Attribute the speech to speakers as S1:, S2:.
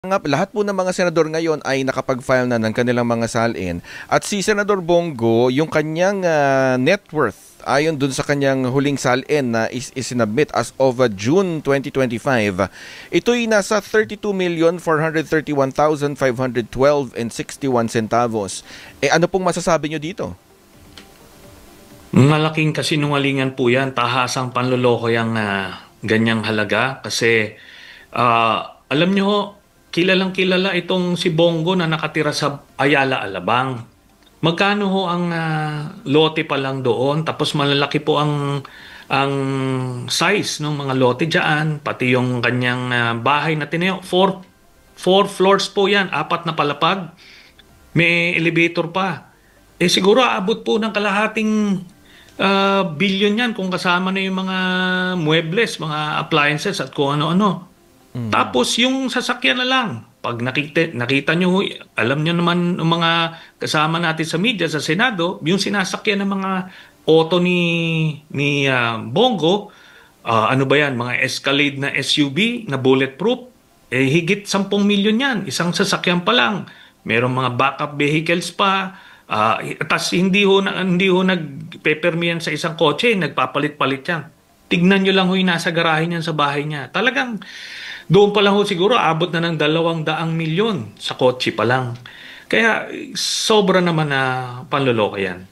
S1: Lahat po ng mga senador ngayon ay nakapag-file na ng kanilang mga salin at si Senador Bongo, yung kanyang net worth ayon dun sa kanyang huling salin na isinabmit as of June 2025, ito'y nasa 32,431,512 and 61 centavos. Ano pong masasabi nyo dito?
S2: Malaking kasinungalingan po yan, tahasang panloloko yung ganyang halaga kasi alam nyo ho, kilalang kilala itong si Bongo na nakatira sa Ayala, Alabang. Magkano ho ang lote pa lang doon, tapos malalaki po ang size ng mga lote diyan, pati yung kanyang bahay na tinayo. Four floors po yan, 4 na palapag, may elevator pa. Siguro aabot po ng kalahating billion yan kung kasama na yung mga muebles, mga appliances at kung ano-ano. Tapos yung sasakyan na lang, pag nakita nyo, alam nyo naman ng mga kasama natin sa media, sa Senado, yung sinasakyan ng mga auto ni Bongo, ano ba yan, mga Escalade na SUV na bulletproof, higit 10 milyon yan, isang sasakyan pa lang. Merong mga backup vehicles pa, tas hindi ho nagpepermiyan sa isang kotse, nagpapalit-palit yan. Tignan nyo lang ho yung nasa garahe niyan sa bahay niya. Talagang doon pa lang ho siguro abot na ng 200 milyon sa kotse pa lang. Kaya sobra naman na panloloko yan.